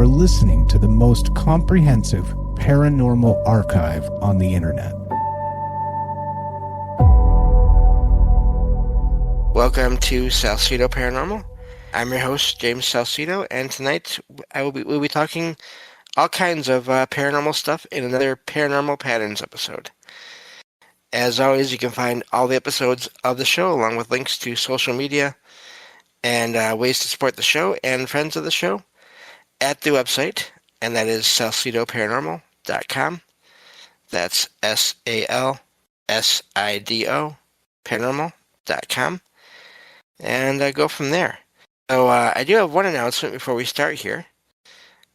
are listening to the most comprehensive paranormal archive on the internet. Welcome to Salsido Paranormal. I'm your host, James Salsido, and tonight we'll be talking all kinds of paranormal stuff in another Paranormal Patterns episode. As always, you can find all the episodes of the show along with links to social media and ways to support the show and friends of the show at the website, and that is salsidoparanormal.com. That's SALSIDO paranormal.com. And go from there. So I do have one announcement before we start here,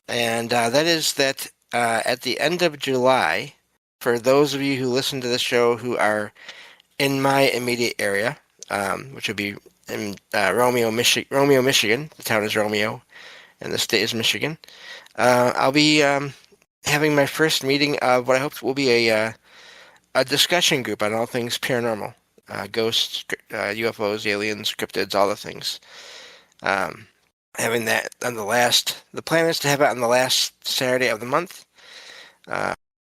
and that is that at the end of July, for those of you who listen to the show who are in my immediate area, which would be in Romeo, Michigan. The town is Romeo, and the state is Michigan. I'll be having my first meeting of what I hope will be a discussion group on all things paranormal. Ghosts, UFOs, aliens, cryptids, all the things. Having that on the plan is to have it on the last Saturday of the month,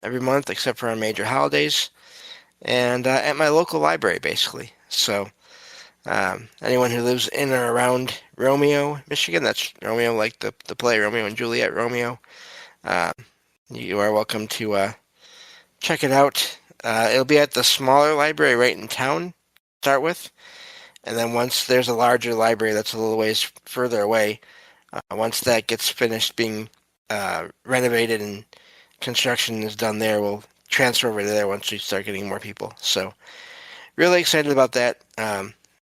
every month except for on major holidays, and at my local library, basically. So anyone who lives in or around Romeo, Michigan, that's Romeo like the play Romeo and Juliet, Romeo, you are welcome to check it out. It'll be at the smaller library right in town to start with. And then once there's a larger library that's a little ways further away, once that gets finished being renovated and construction is done there, we'll transfer over to there once we start getting more people. So really excited about that,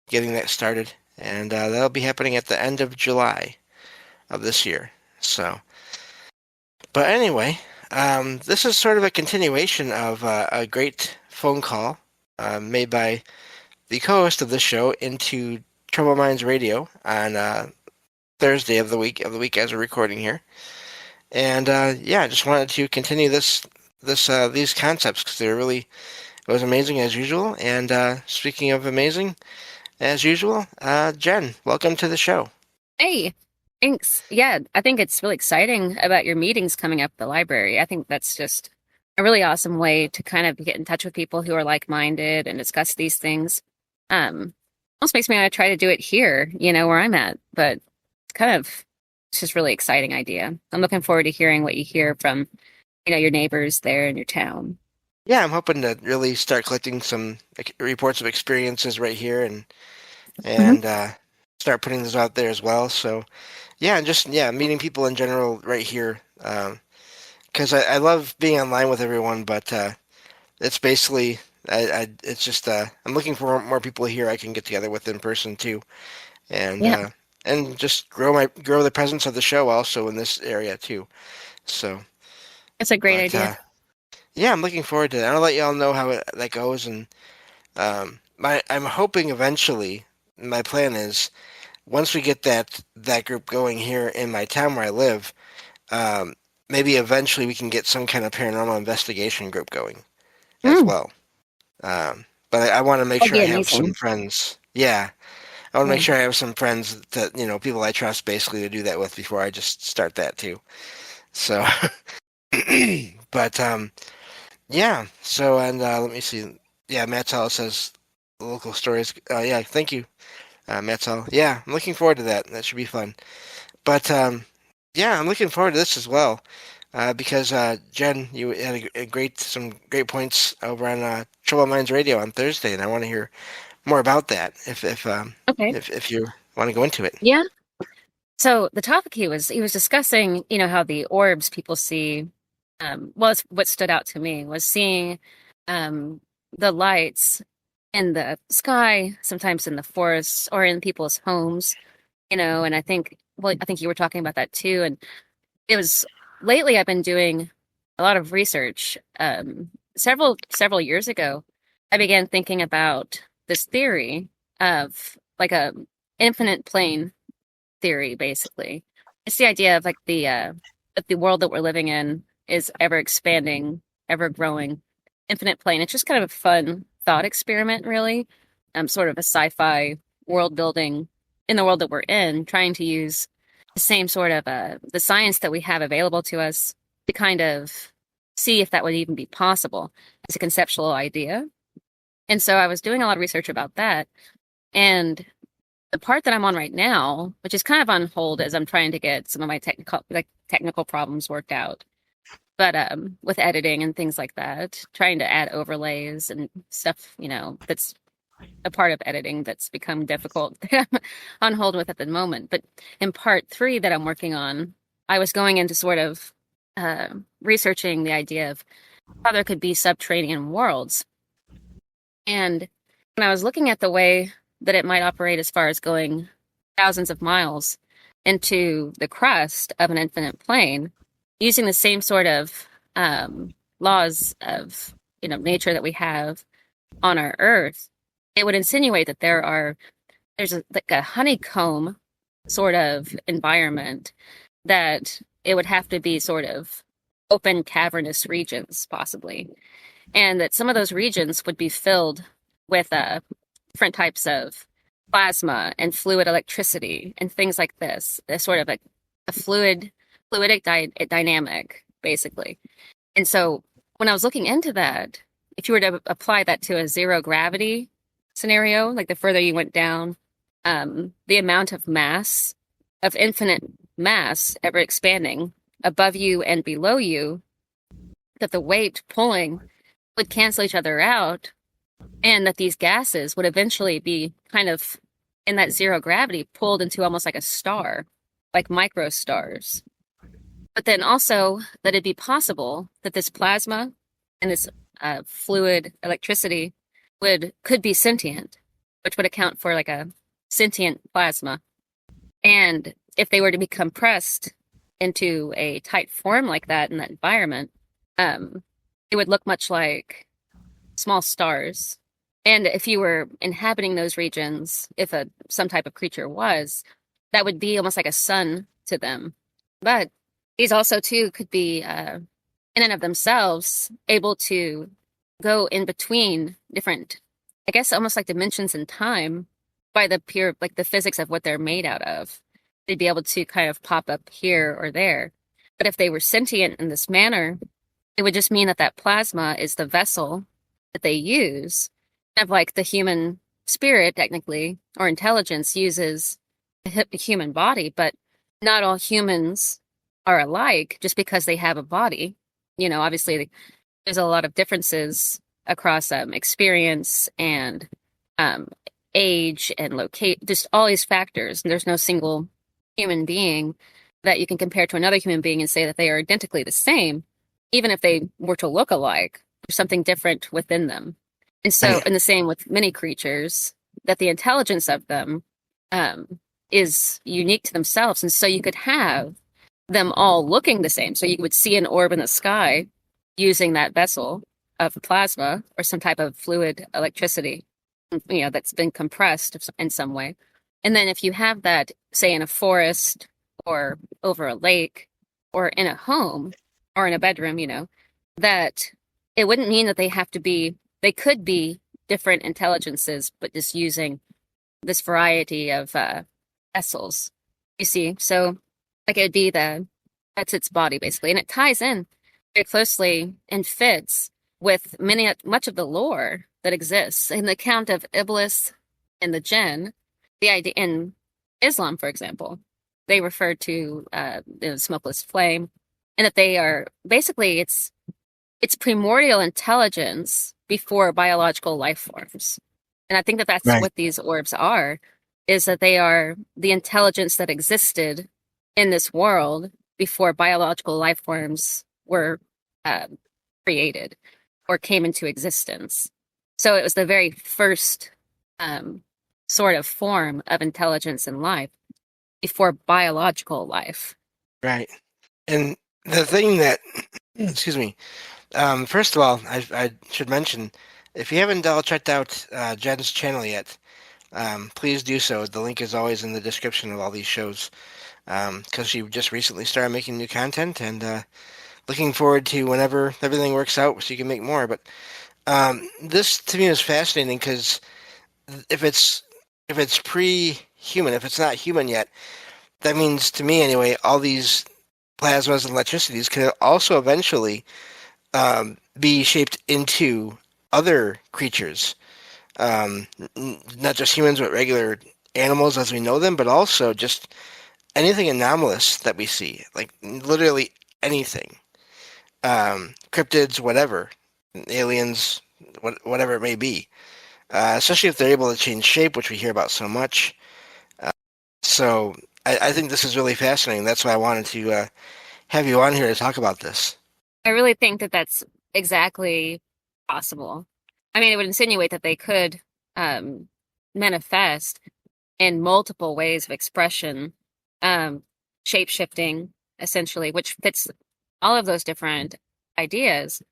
getting that started. And that'll be happening at the end of July of this year. So, but anyway, this is sort of a continuation of a great phone call made by the co-host of the show into Troubled Minds Radio on Thursday of the week as we're recording here. And I just wanted to continue these concepts because it was amazing as usual. And speaking of amazing as usual, Jen, welcome to the show. Hey. Thanks. Yeah, I think it's really exciting about your meetings coming up at the library. I think that's just a really awesome way to kind of get in touch with people who are like-minded and discuss these things. Almost makes me want to try to do it here, where I'm at. But it's just really exciting idea. I'm looking forward to hearing what you hear from, your neighbors there in your town. Yeah, I'm hoping to really start collecting some reports of experiences right here and start putting those out there as well. So. Yeah, and just meeting people in general right here, because I love being online with everyone, but it's basically it's just I'm looking for more people here I can get together with in person too, and just grow the presence of the show also in this area too. So it's a great idea. I'm looking forward to that. I'll let y'all know how that goes, and I'm hoping eventually. My plan is. Once we get that group going here in my town where I live, maybe eventually we can get some kind of paranormal investigation group going as well. But I want to make sure I have some friends. Yeah, I want to make sure I have some friends that people I trust basically to do that with before I just start that too. So, but So let me see. Yeah, Matt Sala says the local stories. Thank you. That's all. Yeah, I'm looking forward to that. That should be fun. But I'm looking forward to this as well because Jen, you had some great points over on Troubled Minds Radio on Thursday, and I want to hear more about that. If you want to go into it. Yeah. So the topic he was discussing, how the orbs people see. What stood out to me was seeing the lights in the sky, sometimes in the forests or in people's homes, and I think you were talking about that too. And it was lately I've been doing a lot of research. Several years ago, I began thinking about this theory of like a infinite plane theory. Basically, it's the idea of like the world that we're living in is ever expanding, ever growing, infinite plane. It's just kind of a fun thought experiment, really. Sort of a sci-fi world building in the world that we're in, trying to use the same sort of the science that we have available to us to kind of see if that would even be possible as a conceptual idea. And so I was doing a lot of research about that. And the part that I'm on right now, which is kind of on hold as I'm trying to get some of my technical problems worked out, but with editing and things like that, trying to add overlays and stuff, that's a part of editing that's become difficult that I'm on hold with at the moment. But in part 3 that I'm working on, I was going into sort of researching the idea of how there could be subterranean worlds. And when I was looking at the way that it might operate as far as going thousands of miles into the crust of an infinite plane, using the same sort of laws of nature that we have on our Earth, it would insinuate that there's like a honeycomb sort of environment that it would have to be sort of open cavernous regions, possibly, and that some of those regions would be filled with different types of plasma and fluid electricity and things like this. They're sort of a fluidic dynamic, basically. And so when I was looking into that, if you were to apply that to a zero gravity scenario, like the further you went down, the amount of mass, of infinite mass ever expanding above you and below you, that the weight pulling would cancel each other out, and that these gases would eventually be kind of in that zero gravity pulled into almost like a star, like micro stars. But then also that it'd be possible that this plasma and this fluid electricity could be sentient, which would account for like a sentient plasma. And if they were to be compressed into a tight form like that in that environment, it would look much like small stars. And if you were inhabiting those regions, if some type of creature was, that would be almost like a sun to them. But these also too could be in and of themselves able to go in between different, I guess, almost like dimensions in time by the pure, like the physics of what they're made out of. They'd be able to kind of pop up here or there. But if they were sentient in this manner, it would just mean that that plasma is the vessel that they use, kind of like the human spirit, technically, or intelligence uses a human body, but not all humans are alike just because they have a body. Obviously, there's a lot of differences across experience and age and just all these factors. And there's no single human being that you can compare to another human being and say that they are identically the same, even if they were to look alike. There's something different within them. And so, and the same with many creatures, that the intelligence of them is unique to themselves. And so you could have them all looking the same. So you would see an orb in the sky using that vessel of plasma or some type of fluid electricity, that's been compressed in some way. And then if you have that, say, in a forest or over a lake or in a home or in a bedroom, that it wouldn't mean that they could be different intelligences, but just using this variety of vessels, you see. So like it'd be that's its body basically. And it ties in very closely and fits with much of the lore that exists in the account of Iblis and the jinn. The idea in Islam, for example, they refer to the smokeless flame, and that they are basically it's primordial intelligence before biological life forms. And I think that that's what these orbs are, is that they are the intelligence that existed in this world before biological life forms were created or came into existence. So it was the very first sort of form of intelligence in life before biological life. Right. And the thing that, excuse me, first of all, I should mention, if you haven't checked out Jen's channel yet, please do so. The link is always in the description of all these shows, because she just recently started making new content, and looking forward to whenever everything works out so you can make more. But this to me is fascinating, because if it's pre-human, if it's not human yet, that means to me anyway, all these plasmas and electricities can also eventually be shaped into other creatures, not just humans, but regular animals as we know them, but also just anything anomalous that we see, like literally anything, cryptids, whatever, aliens, whatever it may be. Especially if they're able to change shape, which we hear about so much. Uh, so I think this is really fascinating. That's why I wanted to have you on here to talk about this. I really think that that's exactly possible. I mean, it would insinuate that they could um, manifest in multiple ways of expression, um, shape shifting, essentially, which fits all of those different ideas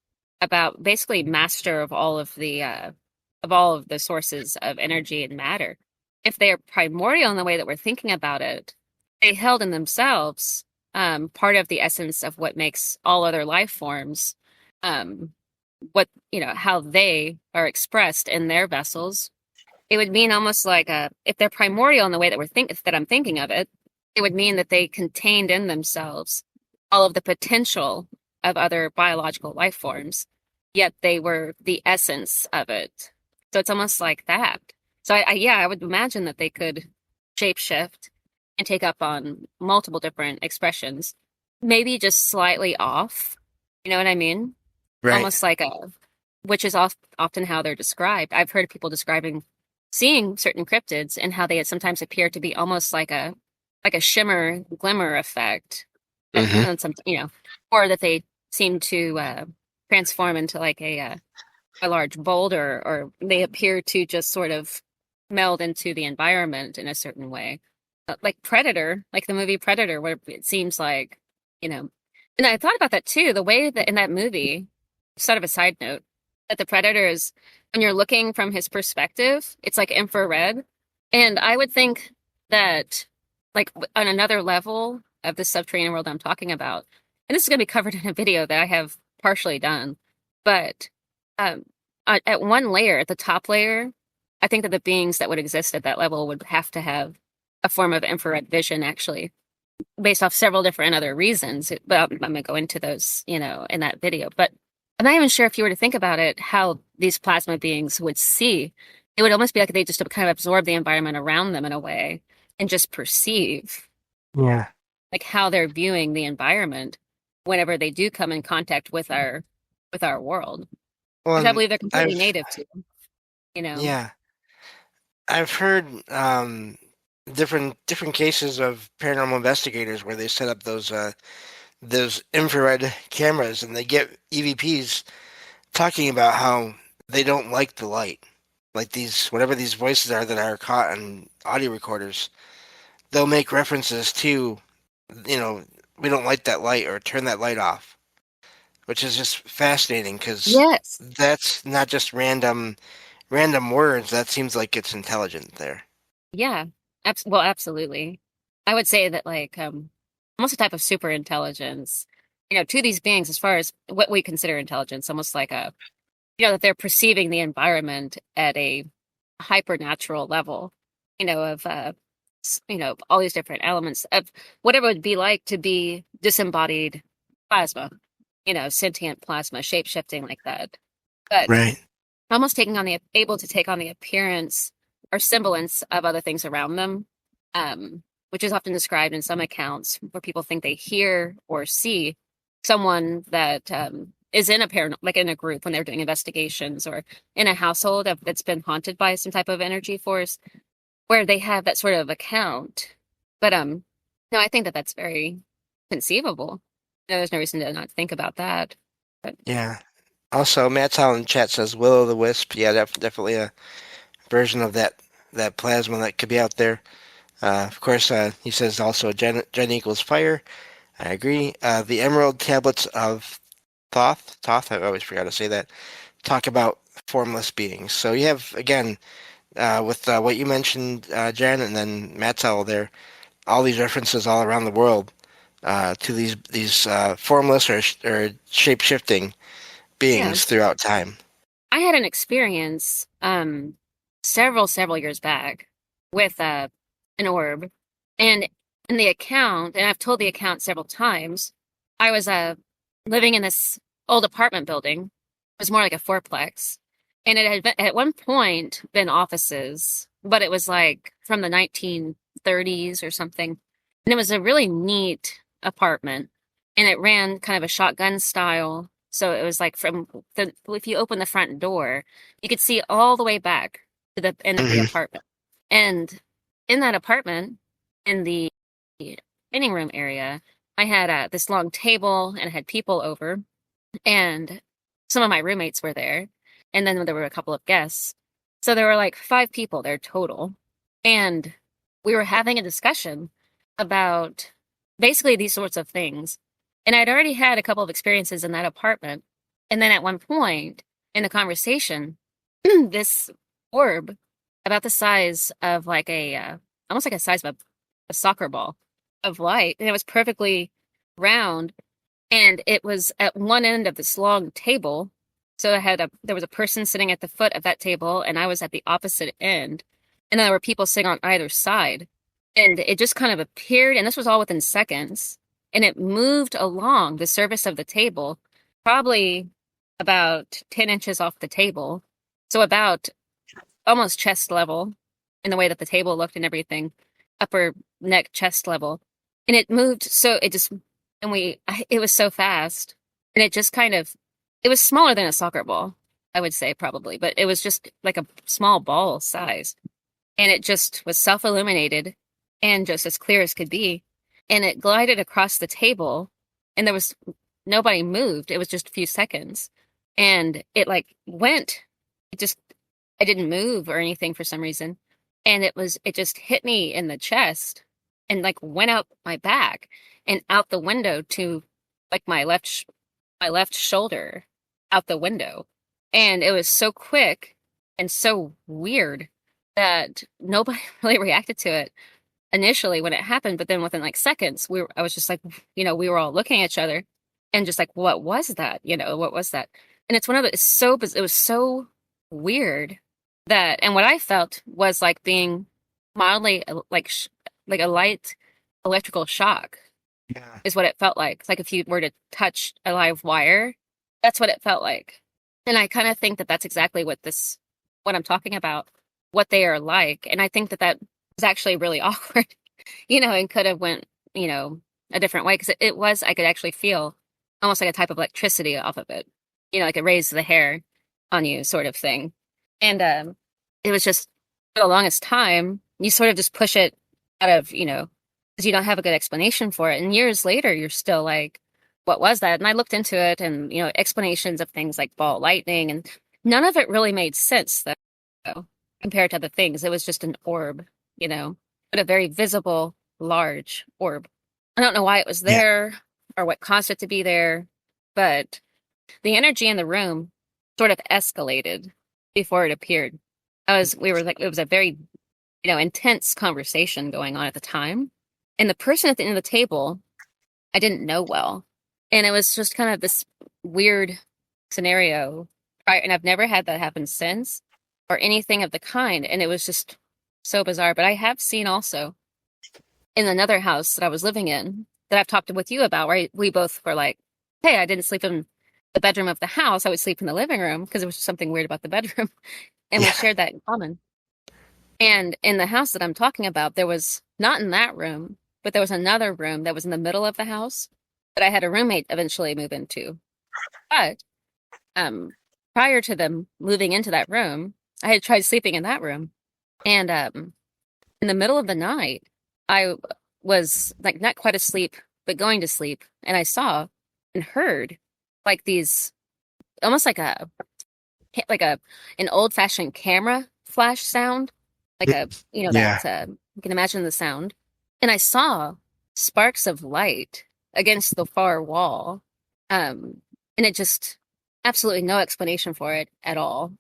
about basically master of all of the sources of energy and matter. If they are primordial in the way that we're thinking about it, they held in themselves part of the essence of what makes all other life forms, um, what how they are expressed in their vessels. It would mean almost like if they're primordial in the way that I'm thinking of it, it would mean that they contained in themselves all of the potential of other biological life forms, yet they were the essence of it. So it's almost like that. So yeah, I would imagine that they could shapeshift and take up on multiple different expressions, maybe just slightly off. You know what I mean? Right. Almost like which is often how they're described. I've heard people describing seeing certain cryptids and how they sometimes appear to be almost like a shimmer glimmer effect, Hmm. and some or that they seem to transform into like a large boulder, or they appear to just sort of meld into the environment in a certain way. Like Predator, like the movie Predator, where it seems like, you know, and I thought about that too, the way that in that movie, sort of a side note, that the Predator is, when you're looking from his perspective, it's like infrared. And I would think that, like, on another level of the subterranean world I'm talking about, and this is going to be covered in a video that I have partially done, but um, at one layer, at the top layer, I think that the beings that would exist at that level would have to have a form of infrared vision, actually, based off several different other reasons. But I'm going to go into those, in that video. But I'm not even sure if you were to think about it, how these plasma beings would see. It would almost be like they just kind of absorb the environment around them in a way and just perceive, Yeah. like, how they're viewing the environment whenever they do come in contact with our world, Well, which I and believe they're completely native to, you know. yeah, I've heard different cases of paranormal investigators where they set up those infrared cameras and they get EVPs talking about how they don't like the light, like these whatever these voices are that are caught on audio recorders. They'll make references to, you know, we don't like that light or turn that light off, which is just fascinating because Yes. that's not just random words. That seems like it's intelligent there. Yeah. Well, absolutely. I would say that, like, almost a type of super intelligence, to these beings, as far as what we consider intelligence, almost like that they're perceiving the environment at a hypernatural level, of, all these different elements of whatever it would be like to be disembodied plasma, sentient plasma, shape shifting like that. But Right. almost able to take on the appearance or semblance of other things around them, which is often described in some accounts where people think they hear or see someone that is in like in a group when they're doing investigations, or in a household that's been haunted by some type of energy force, where they have that sort of account. But no, I think that that's very conceivable. No, there's no reason to not think about that. But Yeah. Also, Matt Hall in chat says Will o' the Wisp. Yeah, definitely a version of that plasma that could be out there. Of course, he says also Gen equals fire. I agree. The Emerald Tablets of Thoth, I always forgot to say that, talk about formless beings. So you have, again, with what you mentioned, Jen, and then Mattel there, all these references all around the world to these formless or shape-shifting yeah, beings throughout time. I had an experience several years back with an orb, and in the account, and I've told the account several times, I was living in this old apartment building. It was more like a fourplex, and it had been, at one point been offices, but it was like from the 1930s or something. And it was a really neat apartment, and it ran kind of a shotgun style. So it was like if you open the front door, you could see all the way back to the end of the Hmm. apartment. And in that apartment, in the dining room area, I had this long table and it had people over, and some of my roommates were there, and then there were a couple of guests. So there were like 5 people there total, and we were having a discussion about basically these sorts of things. And I'd already had a couple of experiences in that apartment, and then at one point in the conversation, this orb about the size of like almost like a size of a soccer ball of light, and it was perfectly round, and it was at one end of this long table. So there was a person sitting at the foot of that table, and I was at the opposite end, and then there were people sitting on either side, and it just kind of appeared, and this was all within seconds, and it moved along the surface of the table, probably about 10 inches off the table, so about almost chest level in the way that the table looked and everything, upper neck, chest level. And it moved, so it was so fast. And it just it was smaller than a soccer ball, I would say probably, but it was just like a small ball size. And it just was self-illuminated and just as clear as could be. And it glided across the table, and nobody moved. It was just a few seconds. And it like went, it just, I didn't move or anything for some reason. And it just hit me in the chest and like went out my back and out the window to like my left shoulder out the window. And it was so quick and so weird that nobody really reacted to it initially when it happened. But then within like seconds, I was just like, we were all looking at each other and just like, what was that? What was that? And it's it was so weird and what I felt was like being mildly like a light electrical shock Yeah. is what it felt like. It's like if you were to touch a live wire, that's what it felt like. And I kind of think that that's exactly what I'm talking about, what they are like. And I think that was actually really awkward, and could have went, a different way, because I could actually feel almost like a type of electricity off of it, like it raised the hair on you sort of thing. And it was just for the longest time, you sort of just push it out of, because you don't have a good explanation for it. And years later, you're still like, what was that? And I looked into it and, explanations of things like ball lightning, and none of it really made sense, though, compared to other things. It was just an orb, but a very visible, large orb. I don't know why it was Yeah. there or what caused it to be there, but the energy in the room sort of escalated before it appeared. It was a very, intense conversation going on at the time. And the person at the end of the table, I didn't know well. And it was just kind of this weird scenario. Right? And I've never had that happen since or anything of the kind. And it was just so bizarre. But I have seen also in another house that I was living in that I've talked with you about, where we both were like, hey, I didn't sleep in the bedroom of the house. I would sleep in the living room because there was something weird about the bedroom. And we shared that in common. And in the house that I'm talking about, there was not in that room, but there was another room that was in the middle of the house that I had a roommate eventually move into. But prior to them moving into that room, I had tried sleeping in that room. And in the middle of the night, I was like not quite asleep, but going to sleep. And I saw and heard like these, almost like an old fashioned camera flash sound, like you can imagine the sound. And I saw sparks of light against the far wall. And it just absolutely no explanation for it at all,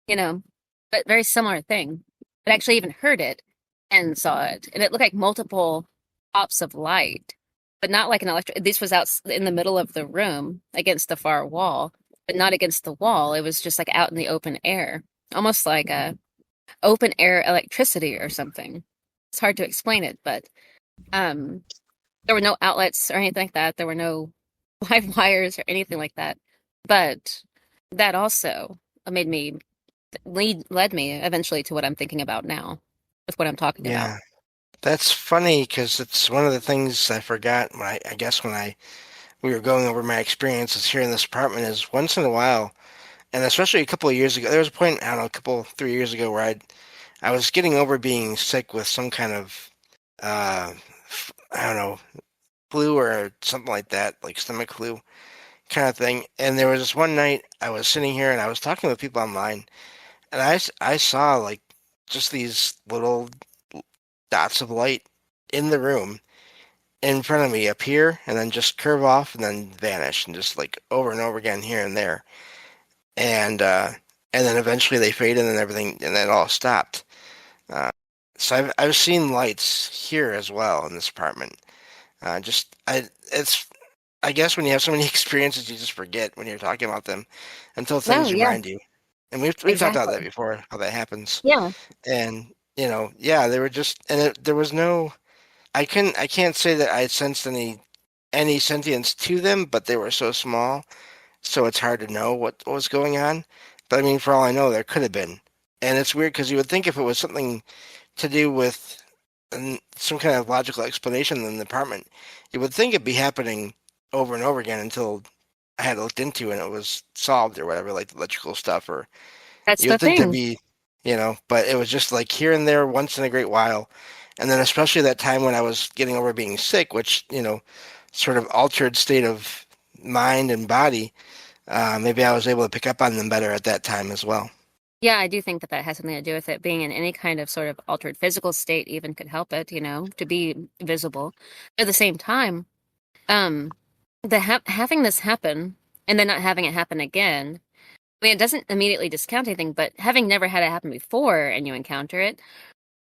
but very similar thing. But I actually even heard it and saw it. And it looked like multiple pops of light, but not like an electric. This was out in the middle of the room against the far wall, but not against the wall. It was just like out in the open air, almost like a open air electricity or something. It's hard to explain it, but Um, there were no outlets or anything like that. There were no live wires or anything like that. But that also made me led me eventually to what I'm thinking about now with what I'm talking about. Yeah, that's funny because it's one of the things I forgot when I guess when we were going over my experiences here in this apartment is once in a while, and especially a couple of years ago, there was a point, I don't know, a couple, 3 years ago where I was getting over being sick with some kind of, I don't know, flu or something like that, like stomach flu kind of thing. And there was this one night I was sitting here and I was talking with people online, and I saw like just these little dots of light in the room in front of me appear and then just curve off and then vanish and just like over and over again here and there. And then eventually they faded and everything and then it all stopped. Uh, so I've seen lights here as well in this apartment. Just I it's I guess when you have so many experiences you just forget when you're talking about them until No, things yeah, remind you. And we've talked about that exactly. before, how that happens. Yeah, And yeah, they were just and there was no I can't say that I sensed any sentience to them, but they were so small, so it's hard to know what was going on. But I mean, for all I know, there could have been. And it's weird because you would think if it was something to do with some kind of logical explanation in the apartment, you would think it'd be happening over and over again until I had looked into it and it was solved or whatever, like the electrical stuff, or that's you the would think there'd thing. be, but it was just like here and there once in a great while. And then especially that time when I was getting over being sick, which, sort of altered state of mind and body, maybe I was able to pick up on them better at that time as well. Yeah, I do think that that has something to do with it. Being in any kind of sort of altered physical state even could help it, to be visible. At the same time, um, having this happen and then not having it happen again. I mean, it doesn't immediately discount anything, but having never had it happen before and you encounter it,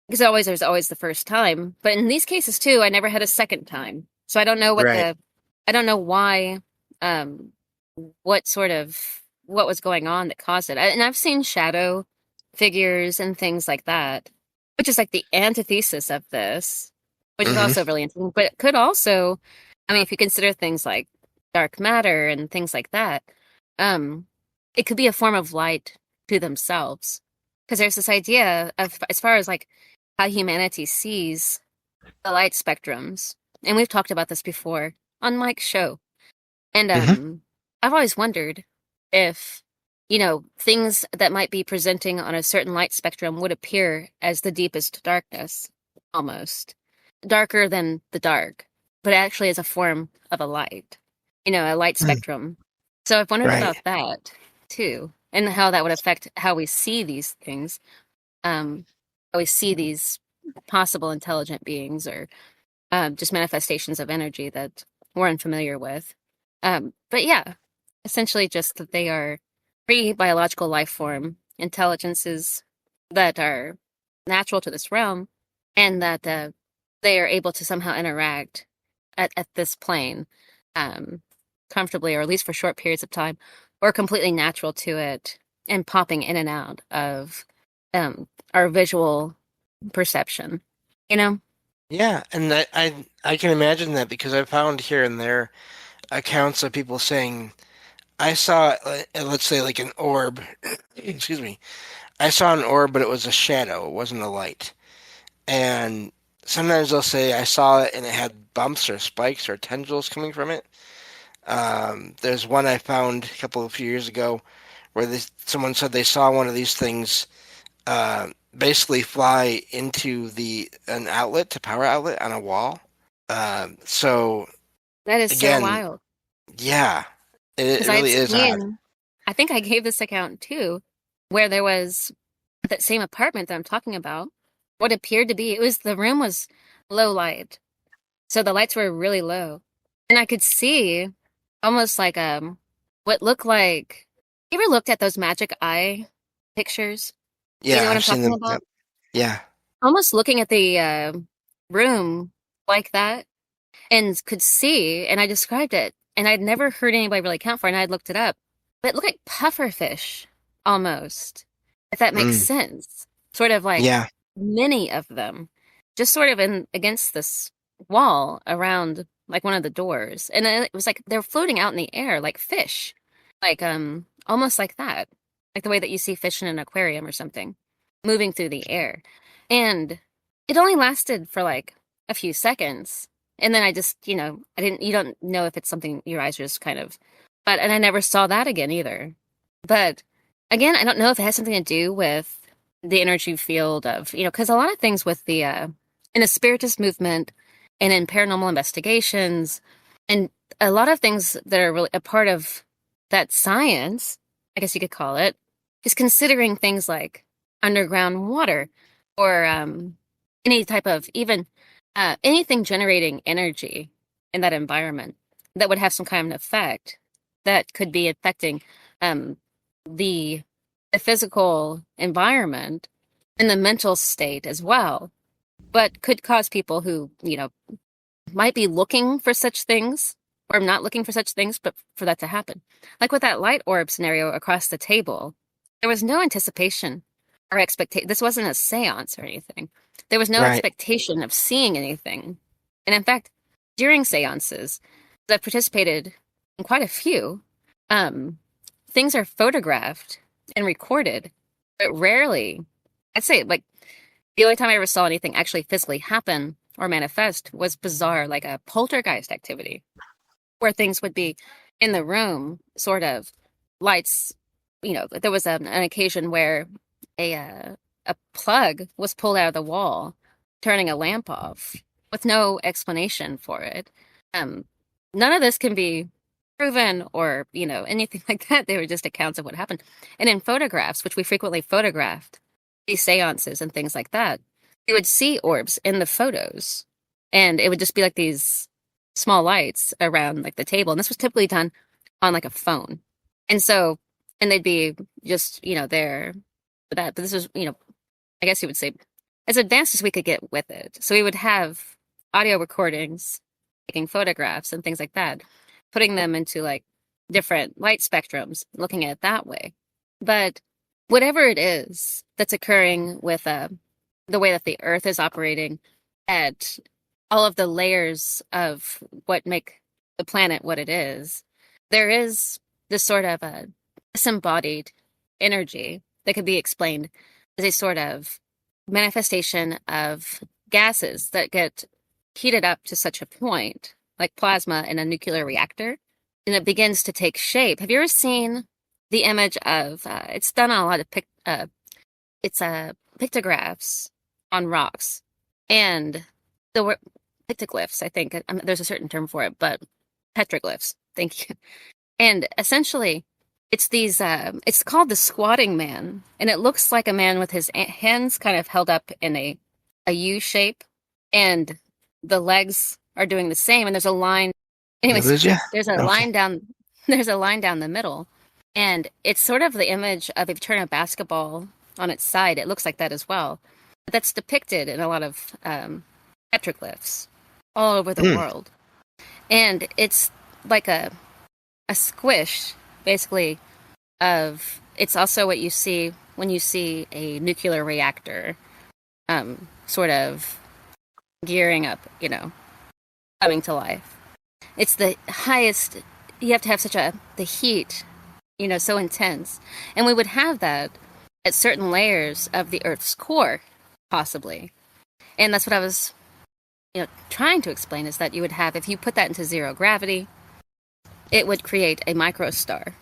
because there's always the first time. But in these cases too, I never had a second time, so I don't know Right. I don't know why, um, what was going on that caused it. And I've seen shadow figures and things like that, which is like the antithesis of this, which is Hmm. also really interesting. But it could also, I mean, if you consider things like dark matter and things like that, um, it could be a form of light to themselves. Because there's this idea of, as far as like how humanity sees the light spectrums, and we've talked about this before on Mike's show. And Hmm. I've always wondered if, things that might be presenting on a certain light spectrum would appear as the deepest darkness, almost darker than the dark, but actually as a form of a light, a light spectrum. So I've wondered Right. about that too, and how that would affect how we see these things, um, how we see these possible intelligent beings or just manifestations of energy that we're unfamiliar with. But yeah, essentially just that they are pre-biological life form intelligences that are natural to this realm, and that they are able to somehow interact at this plane um, comfortably, or at least for short periods of time, or completely natural to it, and popping in and out of our visual perception. You know? Yeah, and I can imagine that because I've found here and there accounts of people saying I saw, let's say, like an orb. Excuse me. I saw an orb, but it was a shadow. It wasn't a light. And sometimes they'll say I saw it and it had bumps or spikes or tendrils coming from it. There's one I found a few years ago where someone said they saw one of these things basically fly into the an outlet to power outlet on a wall. So That is so again, wild. yeah, it Because I had really is odd. seen, I think I gave this account too, where there was that same apartment that I'm talking about. What appeared to be, the room was low light. So the lights were really low. And I could see almost like what looked like, you ever looked at those magic eye pictures? You know Yeah, what I've I'm seen talking them. Yep. about? Yeah. Almost looking at the room like that, and could see, and I described it, and I'd never heard anybody really count for it, and I'd looked it up. But it looked like pufferfish, almost, if that makes Mm, sense. Sort of like yeah. many of them, just sort of in against this. wall around like one of the doors, and then it was like they're floating out in the air like fish, like almost like that, like the way that you see fish in an aquarium or something, moving through the air, and it only lasted for like a few seconds, and then I just I didn't you don't know if it's something your eyes are just kind of, and I never saw that again either, but again I don't know if it has something to do with the energy field of because a lot of things with the in the spiritist movement and in paranormal investigations and a lot of things that are really a part of that science, I guess you could call it, is considering things like underground water or any type of even anything generating energy in that environment that would have some kind of effect that could be affecting the physical environment and the mental state as well, but could cause people who, might be looking for such things or not looking for such things, but for that to happen. Like with that light orb scenario across the table, there was no anticipation or expectation. This wasn't a seance or anything. There was no Right. expectation of seeing anything. And in fact, during seances, I've participated in quite a few, things are photographed and recorded, but rarely, I'd say like the only time I ever saw anything actually physically happen or manifest was bizarre, like a poltergeist activity, where things would be in the room, sort of lights. There was an occasion where a plug was pulled out of the wall, turning a lamp off with no explanation for it. None of this can be proven or anything like that. They were just accounts of what happened. And in photographs, which we frequently photographed these seances and things like that, you would see orbs in the photos, and it would just be like these small lights around like the table, and this was typically done on like a phone, and they'd be just there for that. But this was I guess you would say as advanced as we could get with it. So we would have audio recordings, taking photographs and things like that, putting them into like different light spectrums, looking at it that way. But whatever it is that's occurring with the way that the Earth is operating at all of the layers of what make the planet what it is, there is this sort of a disembodied energy that could be explained as a sort of manifestation of gases that get heated up to such a point, like plasma in a nuclear reactor, and it begins to take shape. Have you ever seen the image of, it's done on a lot of pictographs on rocks, and the word pictoglyphs, I think, there's a certain term for it, but petroglyphs, thank you. And essentially, it's these, it's called the squatting man, and it looks like a man with his hands kind of held up in a U shape, and the legs are doing the same, and there's a line. Anyways, there's a line down the middle, and it's sort of the image of if you turn a basketball on its side, it looks like that as well. But that's depicted in a lot of petroglyphs all over the world, and it's like a squish, basically, of it's also what you see when you see a nuclear reactor sort of gearing up, coming to life. It's the highest, you have to have the heat, so intense. And we would have that at certain layers of the Earth's core, possibly. And that's what I was, trying to explain, is that you would have, if you put that into zero gravity, it would create a microstar.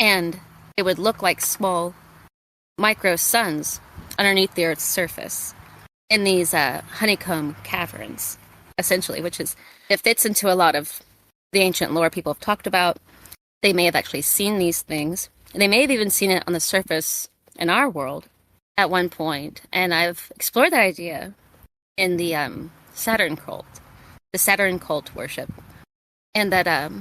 And it would look like small micro suns underneath the Earth's surface in these honeycomb caverns, essentially, which is, it fits into a lot of the ancient lore people have talked about. They may have actually seen these things. They may have even seen it on the surface in our world at one point. And I've explored that idea in the Saturn cult, the Saturn cult worship. And that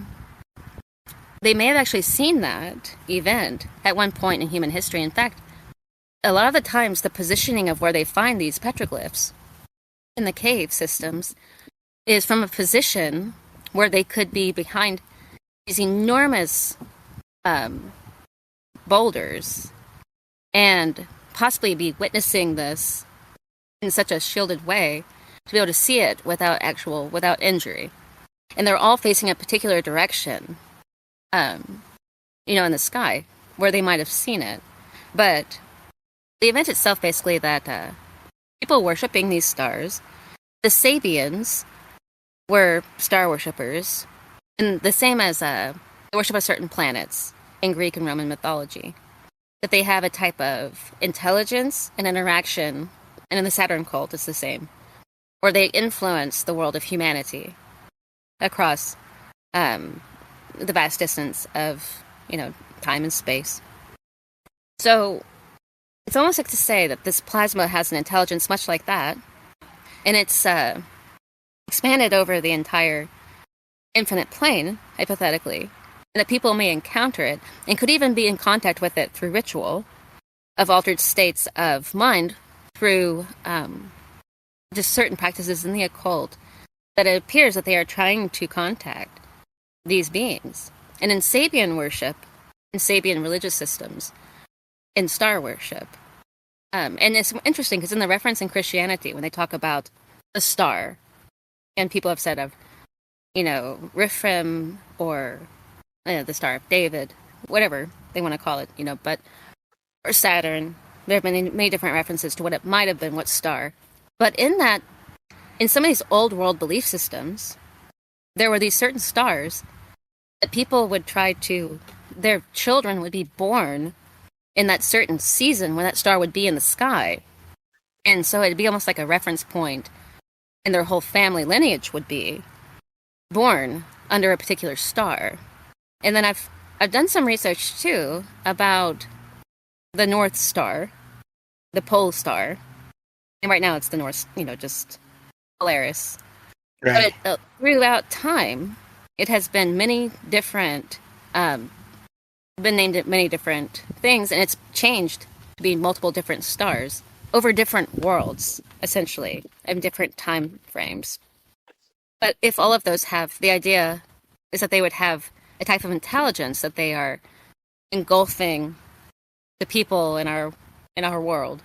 they may have actually seen that event at one point in human history. In fact, a lot of the times the positioning of where they find these petroglyphs in the cave systems is from a position where they could be behind these enormous boulders and possibly be witnessing this in such a shielded way to be able to see it without injury. And they're all facing a particular direction, in the sky where they might have seen it. But the event itself, basically, that people worshipping these stars, the Sabians were star worshippers, and the same as the worship of certain planets in Greek and Roman mythology. That they have a type of intelligence and interaction, and in the Saturn cult, it's the same, where they influence the world of humanity across the vast distance of, time and space. So it's almost like to say that this plasma has an intelligence much like that, and it's expanded over the entire infinite plane, hypothetically, and that people may encounter it and could even be in contact with it through ritual of altered states of mind through just certain practices in the occult, that it appears that they are trying to contact these beings. And in Sabian worship, in Sabian religious systems, in star worship, and it's interesting because in the reference in Christianity, when they talk about the star, and people have said of, Rifrim or the Star of David, whatever they want to call it, or Saturn. There have been many different references to what it might have been, what star. But in some of these old world belief systems, there were these certain stars that people would their children would be born in that certain season when that star would be in the sky. And so it'd be almost like a reference point, and their whole family lineage would be born under a particular star. And then I've done some research too about the North Star, the Pole Star, and right now it's the North, just Polaris. Right. But throughout time, it has been many different, been named many different things, and it's changed to be multiple different stars over different worlds, essentially, and different time frames. But if all of those have, the idea is that they would have a type of intelligence that they are engulfing the people in our world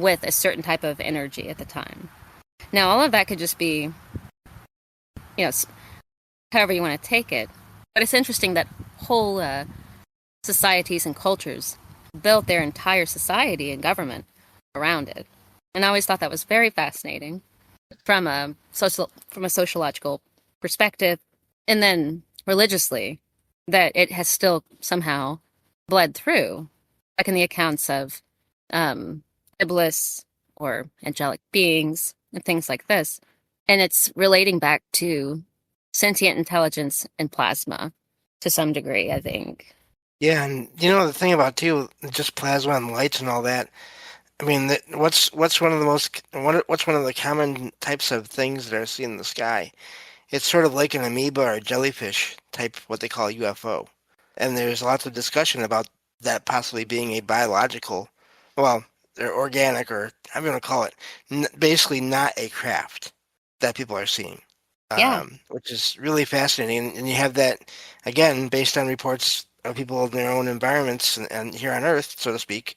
with a certain type of energy at the time. Now, all of that could just be, however you want to take it. But it's interesting that whole societies and cultures built their entire society and government around it. And I always thought that was very fascinating from a sociological perspective, and then religiously, that it has still somehow bled through, like in the accounts of Iblis or angelic beings and things like this. And it's relating back to sentient intelligence and plasma to some degree, I think. Yeah, and the thing about too, just plasma and lights and all that. I mean, what's one of the common types of things that are seen in the sky? It's sort of like an amoeba or a jellyfish type, what they call UFO. And there's lots of discussion about that possibly being a biological, well, or organic, or I'm going to call it, basically not a craft that people are seeing. Yeah. Which is really fascinating. And you have that, again, based on reports of people in their own environments and here on Earth, so to speak,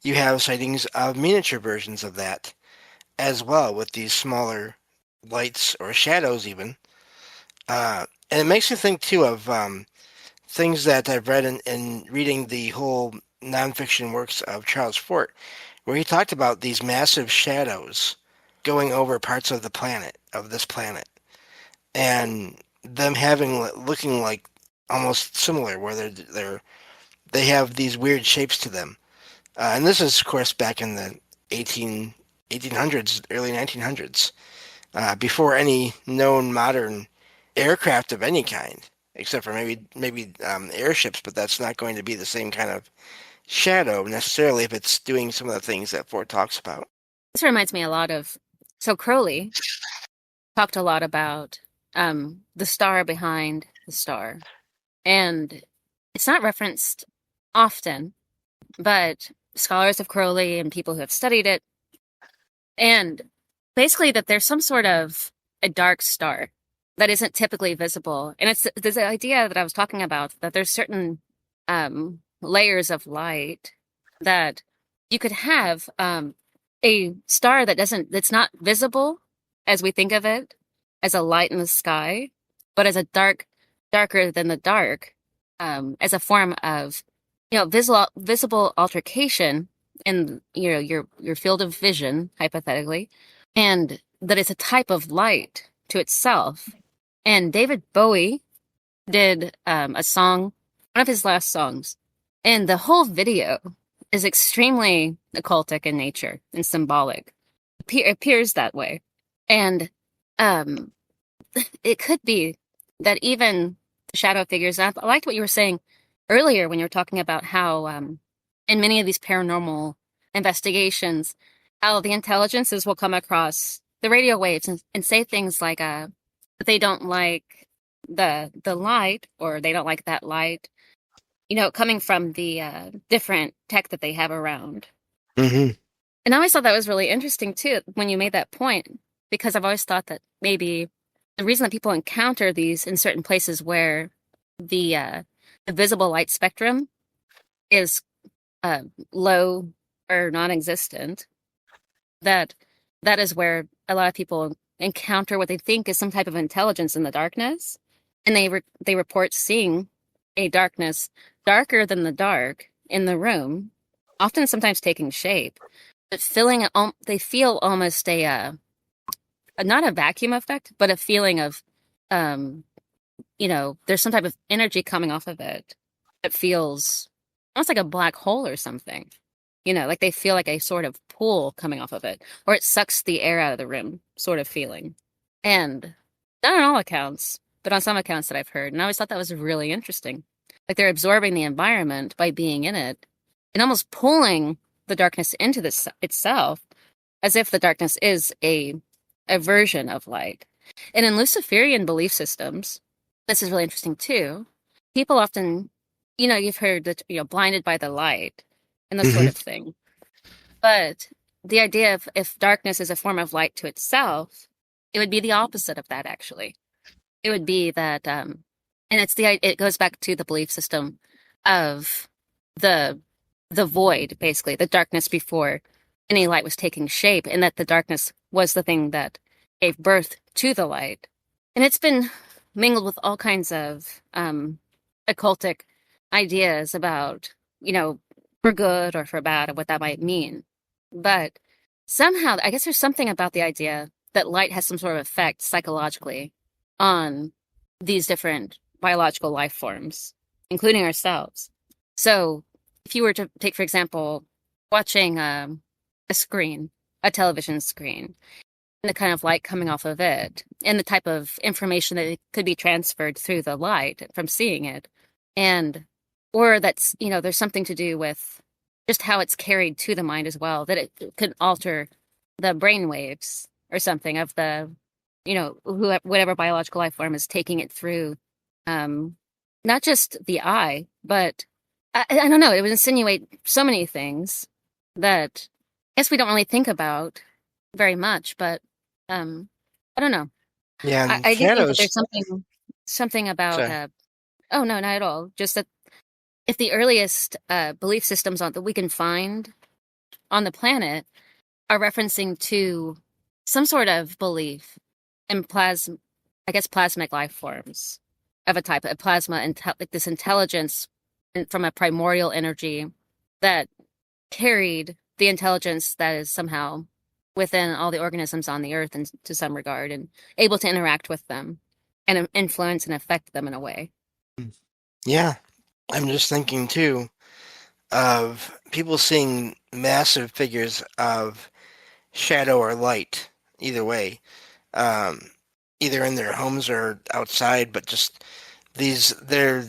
you have sightings of miniature versions of that as well, with these smaller lights or shadows even. And it makes me think, too, of things that I've read in reading the whole nonfiction works of Charles Fort, where he talked about these massive shadows going over parts of this planet, and them looking like almost similar, where they have these weird shapes to them. And this is, of course, back in the 1800s, early 1900s, before any known modern aircraft of any kind, except for maybe airships, but that's not going to be the same kind of shadow necessarily if it's doing some of the things that Ford talks about. This reminds me a lot of, so Crowley talked a lot about the star behind the star. And it's not referenced often, but scholars of Crowley and people who have studied it, and basically that there's some sort of a dark star that isn't typically visible. And it's this idea that I was talking about, that there's certain layers of light that you could have a star that's not visible, as we think of it, as a light in the sky, but as a darker than the dark, as a form of, visible altercation in, your field of vision, hypothetically, and that it's a type of light to itself. And David Bowie did a song, one of his last songs, and the whole video is extremely occultic in nature and symbolic. Appears that way. And um, it could be that even the shadow figures, I liked what you were saying earlier when you were talking about how in many of these paranormal investigations, how the intelligences will come across the radio waves and say things like that they don't like the light, or they don't like that light, coming from the different tech that they have around. Mm-hmm. And I always thought that was really interesting too when you made that point, because I've always thought that maybe the reason that people encounter these in certain places where the visible light spectrum is low or non-existent, that is where a lot of people encounter what they think is some type of intelligence in the darkness, and they report seeing a darkness darker than the dark in the room, often sometimes taking shape, but they feel almost a not a vacuum effect, but a feeling of there's some type of energy coming off of it that feels almost like a black hole or something. Like they feel like a sort of pull coming off of it, or it sucks the air out of the room sort of feeling. And not on all accounts, but on some accounts that I've heard. And I always thought that was really interesting. Like they're absorbing the environment by being in it and almost pulling the darkness into this itself, as if the darkness is a version of light. And in Luciferian belief systems, this is really interesting too. People often, you've heard that, blinded by the light and that sort of thing. But the idea of if darkness is a form of light to itself, it would be the opposite of that, actually. It would be that, and it goes back to the belief system of the void, basically, the darkness before any light was taking shape, and that the darkness was the thing that gave birth to the light. And it's been mingled with all kinds of occultic ideas about, for good or for bad, and what that might mean. But somehow, I guess there's something about the idea that light has some sort of effect psychologically on these different biological life forms, including ourselves. So if you were to take, for example, watching a television screen, and the kind of light coming off of it, and the type of information that could be transferred through the light from seeing it, or that's, there's something to do with just how it's carried to the mind as well, that it could alter the brain waves or something of the, whatever biological life form is taking it through, not just the eye, but I don't know, it would insinuate so many things that I guess we don't really think about very much, but I don't know. Yeah, I do think that shadows. there's something about Sorry. oh no, not at all. Just that if the earliest belief systems that we can find on the planet are referencing to some sort of belief in plasmic life forms of a type of plasma, like this intelligence from a primordial energy that carried the intelligence that is somehow within all the organisms on the earth, and to some regard, and able to interact with them and influence and affect them in a way. Yeah, I'm just thinking too of people seeing massive figures of shadow or light, either way, either in their homes or outside, but just they're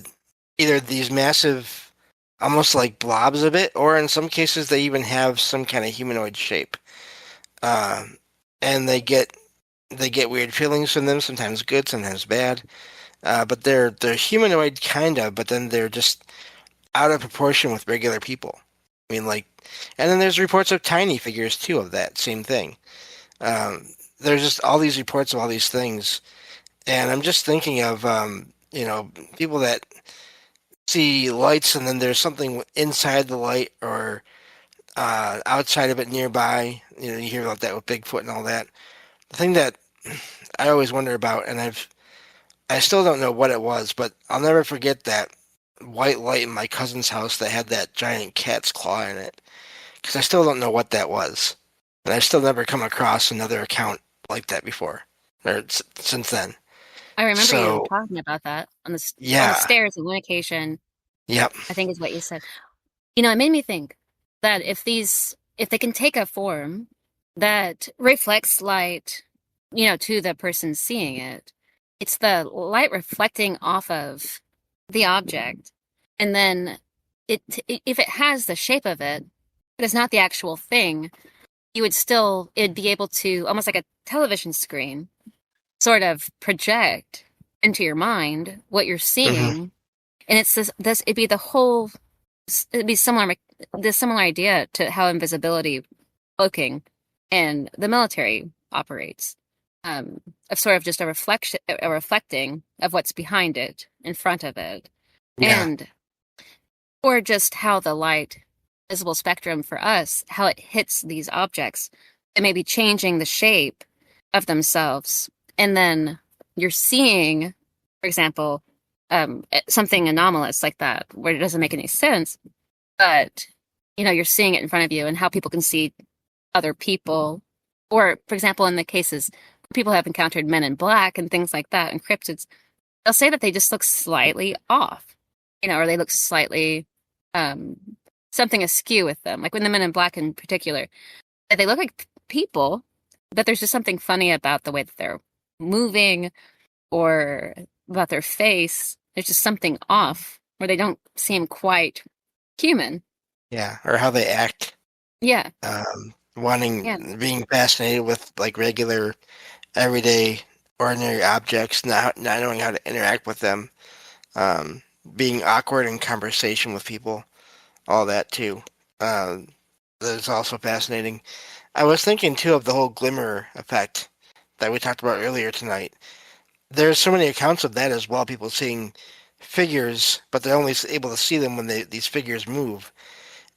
either these massive, almost like blobs of it, or in some cases they even have some kind of humanoid shape. And they get weird feelings from them, sometimes good, sometimes bad. But they're humanoid kind of, but then they're just out of proportion with regular people. I mean, like, and then there's reports of tiny figures too of that same thing. There's just all these reports of all these things, and I'm just thinking of people that see lights, and then there's something inside the light or outside of it nearby. You hear about that with Bigfoot and all that. The thing that I always wonder about, and I still don't know what it was, but I'll never forget that white light in my cousin's house that had that giant cat's claw in it. Because I still don't know what that was, and I've still never come across another account like that before, or since then. I remember you So talking about that on the yeah, stairs in one occasion, yep, I think is what you said. It made me think that if they can take a form that reflects light, to the person seeing it, it's the light reflecting off of the object. And then if it has the shape of it, but it's not the actual thing, it'd be able to, almost like a television screen, sort of project into your mind what you're hmm seeing. And it's it'd be it'd be this similar idea to how invisibility cloaking and the military operates, of sort of just a reflecting of what's behind it, in front of it, yeah, and or just how the light visible spectrum for us, how it hits these objects, and maybe changing the shape of themselves, and then you're seeing, for example, something anomalous like that where it doesn't make any sense, but you're seeing it in front of you, and how people can see other people, or for example, in the cases where people have encountered men in black and things like that and cryptids, they'll say that they just look slightly off, or they look slightly um, something askew with them, like when the men in black in particular, that they look like people, but there's just something funny about the way that they're moving or about their face. There's just something off where they don't seem quite human. yeah, or how they act, Yeah, yeah, being fascinated with like regular, everyday, ordinary objects, not knowing how to interact with them, um, being awkward in conversation with people, all that too. Um, that's also fascinating. I was thinking too of the whole glimmer effect that we talked about earlier tonight. There's so many accounts of that as well. People seeing figures, but they're only able to see them when these figures move,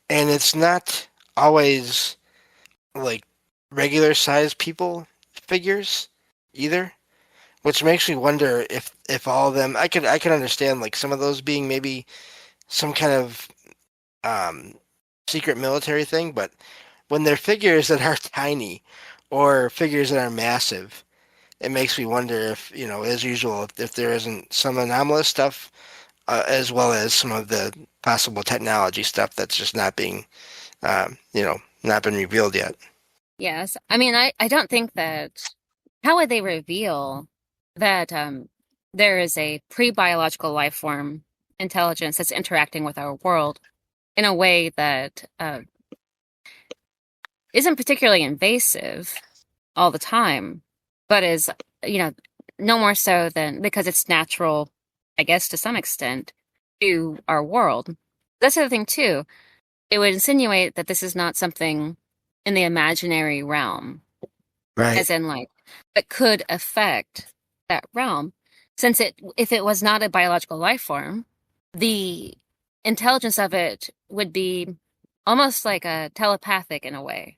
and it's not always like regular sized people figures either, which makes me wonder if all of them. I could understand like some of those being maybe some kind of um, secret military thing, but when they're figures that are tiny or figures that are massive, it makes me wonder if, as usual, if there isn't some anomalous stuff, as well as some of the possible technology stuff that's just not being, not been revealed yet. yes. I mean, I don't think that, how would they reveal that there is a pre-biological life form intelligence that's interacting with our world in a way that isn't particularly invasive all the time, but is, you know, no more so than because it's natural, I guess, to some extent, to our world. That's the other thing, too. It would insinuate that this is not something in the imaginary realm, Right. as in, like, that could affect that realm. Since if it was not a biological life form, the intelligence of it would be almost like a telepathic in a way.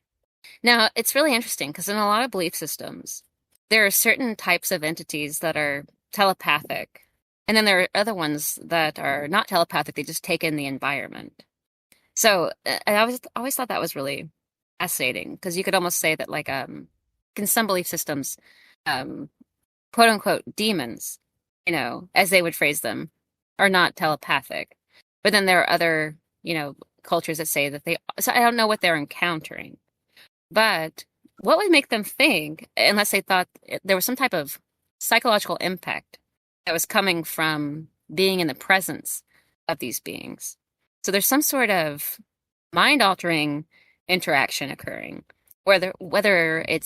Now, it's really interesting because in a lot of belief systems, there are certain types of entities that are telepathic, and then there are other ones that are not telepathic, they just take in the environment. So I always thought that was really fascinating because you could almost say that, like, in some belief systems, um, quote unquote demons, as they would phrase them, are not telepathic. But then there are other, cultures that say that they, so I don't know what they're encountering. But what would make them think, unless they thought there was some type of psychological impact that was coming from being in the presence of these beings? So there's some sort of mind altering interaction occurring, whether it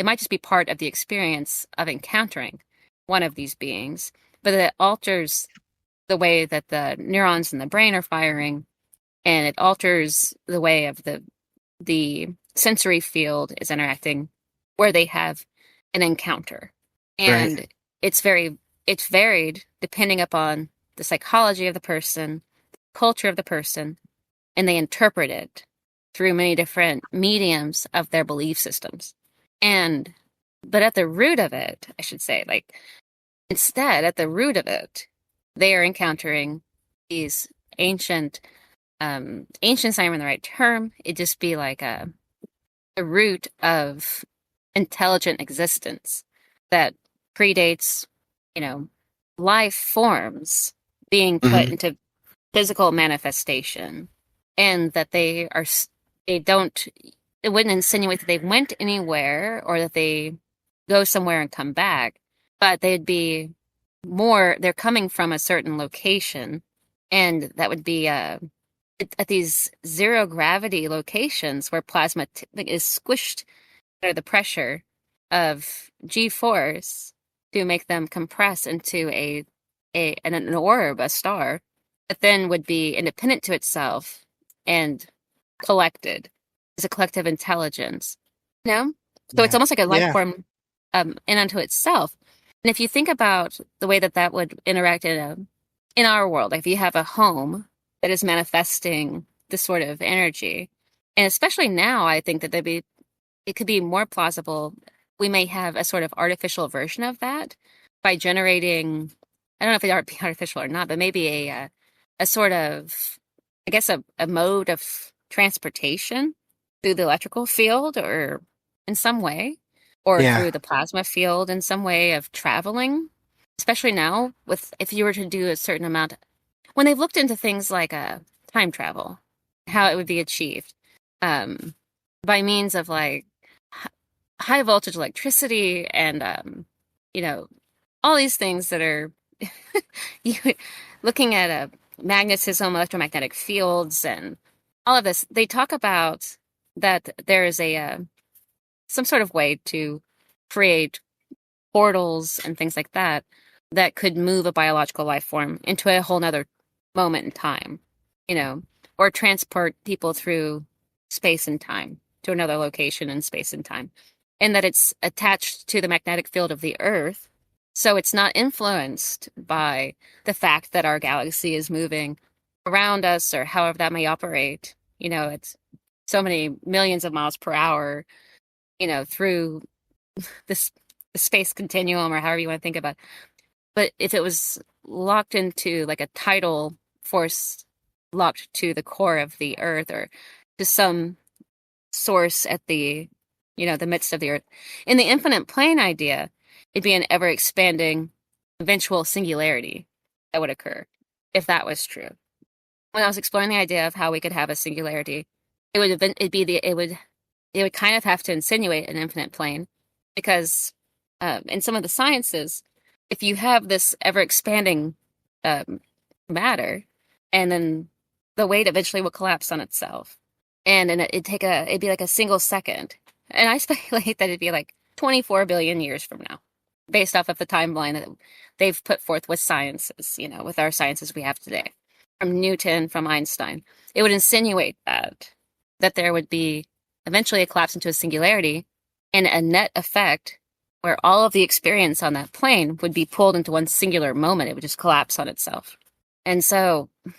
might just be part of the experience of encountering one of these beings, but it alters the way that the neurons in the brain are firing, and it alters the way of the sensory field is interacting where they have an encounter. Right. And it's varied depending upon the psychology of the person, culture of the person, and they interpret it through many different mediums of their belief systems. And But at the root of it, I should say, like, instead, at the root of it, they are encountering these ancient, ancient's not even the right term. It'd just be like a root of intelligent existence that predates, you know, life forms being put Hmm. into physical manifestation, and that they don't, it wouldn't insinuate that they went anywhere or that they go somewhere and come back, but they'd be they're coming from a certain location, and that would be at these zero gravity locations where plasma is squished under the pressure of G force to make them compress into an orb, a star, that then would be independent to itself and collected as a collective intelligence. You know? So it's Yeah. almost like a life Yeah. form in unto itself. And if you think about the way that that would interact in our world, like if you have a home that is manifesting this sort of energy, and especially now, I think that it could be more plausible. We may have a sort of artificial version of that by generating, I don't know if it be artificial or not, but maybe a sort of, I guess, a mode of transportation through the electrical field or in some way, or Yeah. through the plasma field in some way of traveling, especially now with if you were to do a certain amount, when they've looked into things like time travel, how it would be achieved um, by means of like high voltage electricity and you know, all these things that are you looking at magnetism, electromagnetic fields, and all of this. They talk about that there is a some sort of way to create portals and things like that that could move a biological life form into a whole nother moment in time, you know, or transport people through space and time to another location in space and time. And that it's attached to the magnetic field of the Earth. So it's not influenced by the fact that our galaxy is moving around us or however that may operate. You know, it's so many millions of miles per hour, you know, through this the space continuum or however you want to think about it. But if it was locked into like a tidal force locked to the core of the earth or to some source at the midst of the earth, in the infinite plane idea, it'd be an ever expanding eventual singularity that would occur if that was true. When I was exploring the idea of how we could have a singularity, it would kind of have to insinuate an infinite plane because in some of the sciences, if you have this ever expanding um, matter, and then the weight eventually will collapse on itself, and then it'd be like a single second, and I speculate that it'd be like 24 billion years from now, based off of the timeline that they've put forth with sciences, you know, with our sciences we have today, from Newton, from Einstein. It would insinuate that there would be eventually a collapse into a singularity and a net effect where all of the experience on that plane would be pulled into one singular moment. It would just collapse on itself. And so, I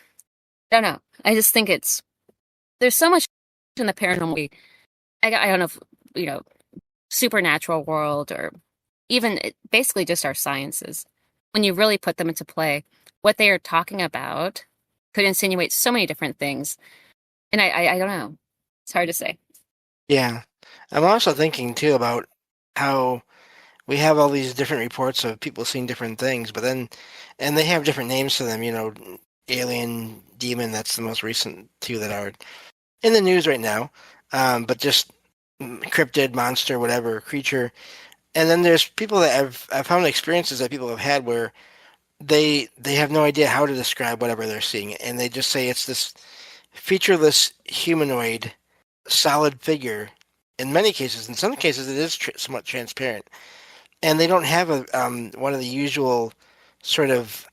don't know. I just think there's so much in the paranormal. I don't know if, you know, supernatural world or even basically just our sciences. When you really put them into play, what they are talking about could insinuate so many different things. And I don't know. It's hard to say. Yeah. I'm also thinking too about how we have all these different reports of people seeing different things, but then, and they have different names to them, alien, demon, that's the most recent two that are in the news right now. But just cryptid, monster, whatever, creature. And then there's people that I've found experiences that people have had where they have no idea how to describe whatever they're seeing, and they just say it's this featureless humanoid solid figure. In many cases, in some cases, it is somewhat transparent, and they don't have a one of the usual sort of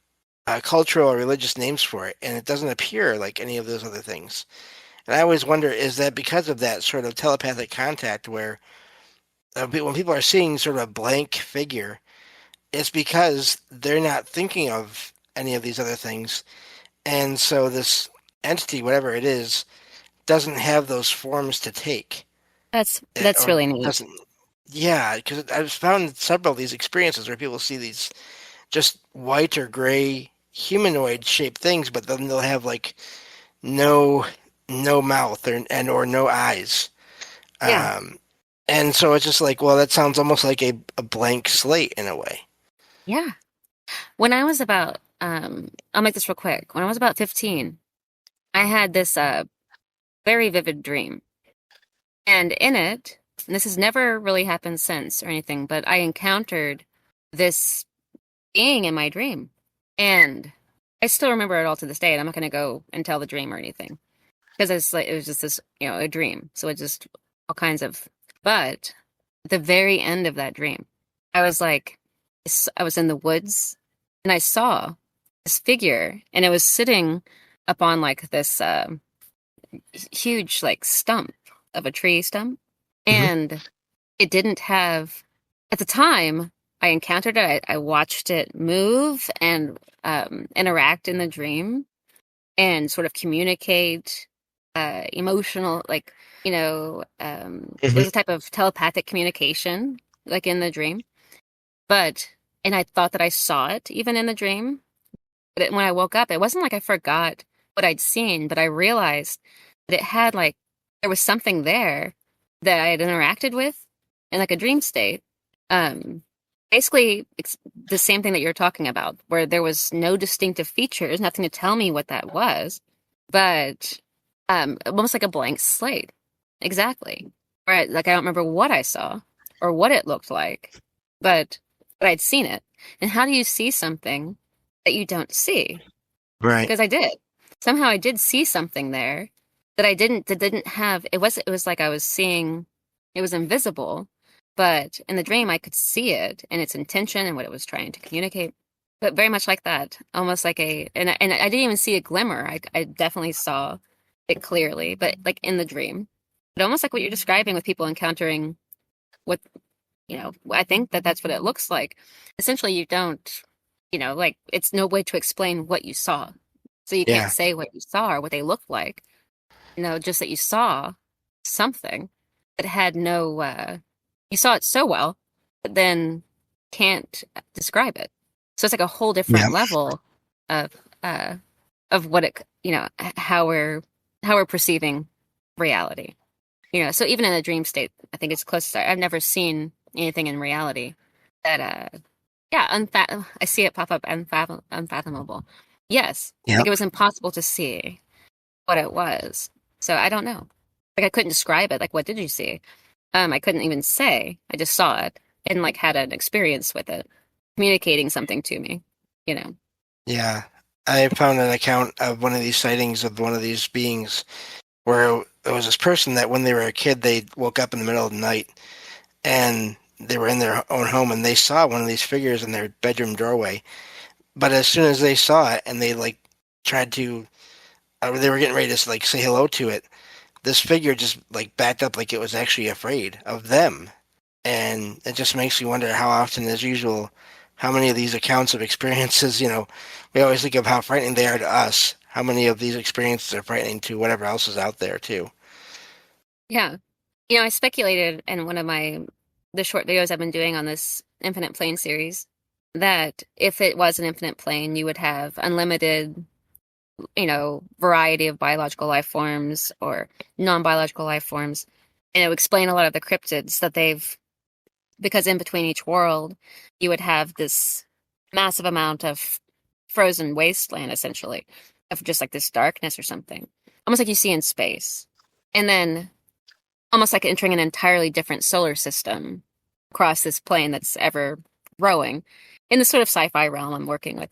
cultural or religious names for it, and it doesn't appear like any of those other things. And I always wonder, is that because of that sort of telepathic contact where when people are seeing sort of a blank figure, it's because they're not thinking of any of these other things, and so this entity, whatever it is, doesn't have those forms to take, That's or really neat. doesn't. Yeah, because I've found several of these experiences where people see these just white or gray humanoid shaped things, but then they'll have like no no mouth or no eyes. Yeah. Um, and so it's just like, well, that sounds almost like a blank slate in a way. Yeah. When I was about, I'll make this real quick. When I was about 15, I had this very vivid dream. And in it, and this has never really happened since or anything, but I encountered this being in my dream. And I still remember it all to this day. And I'm not going to go and tell the dream or anything because it's like, it was just this, a dream. So it just all kinds of, but at the very end of that dream, I was like, I was in the woods and I saw this figure and it was sitting up on like this huge like stump of a tree stump. Hmm. And it didn't have, at the time I encountered it, I watched it move and interact in the dream and sort of communicate emotional, like, it Hmm. was a type of telepathic communication, like in the dream. But, and I thought that I saw it even in the dream. But when I woke up, it wasn't like I forgot what I'd seen, but I realized that it had like, there was something there that I had interacted with in like a dream state. Um, Basically, it's the same thing that you're talking about, where there was no distinctive features, nothing to tell me what that was, but almost like a blank slate. Exactly. Right. Like I don't remember what I saw or what it looked like, but I'd seen it. And how do you see something that you don't see? Right. Because I did. Somehow I did see something there that didn't have it was like I was seeing it was invisible, but in the dream I could see it and its intention and what it was trying to communicate. But very much like that, almost like and I didn't even see a glimmer. I definitely saw it clearly, but like in the dream. But almost like what you're describing with people encountering what, I think that that's what it looks like. Essentially, you don't, like it's no way to explain what you saw. So you can't Yeah. say what you saw or what they looked like, just that you saw something that had no, you saw it so well, but then can't describe it. So it's like a whole Yeah. different level of, uh, of what it, how we're perceiving reality. So even in a dream state, I think it's close to, I've never seen anything in reality that, yeah, I see it pop up, unfathomable. Yes, Yeah. like it was impossible to see what it was. So I don't know. Like I couldn't describe it. Like, what did you see? I couldn't even say. I just saw it and like had an experience with it, communicating something to me, you know. Yeah. I found an account of one of these sightings of one of these beings where there was this person that when they were a kid, they woke up in the middle of the night and they were in their own home and they saw one of these figures in their bedroom doorway. But as soon as they saw it and they like tried to, they were getting ready to like say hello to it, this figure just like backed up like it was actually afraid of them. And it just makes me wonder how often, as usual, how many of these accounts of experiences, we always think of how frightening they are to us. How many of these experiences are frightening to whatever else is out there too? Yeah. I speculated in one of the short videos I've been doing on this infinite plane series that if it was an infinite plane, you would have unlimited, variety of biological life forms or non-biological life forms. And it would explain a lot of the cryptids that because in between each world, you would have this massive amount of frozen wasteland, essentially, of just like this darkness or something, almost like you see in space. And then almost like entering an entirely different solar system across this plane that's ever growing in the sort of sci-fi realm I'm working with.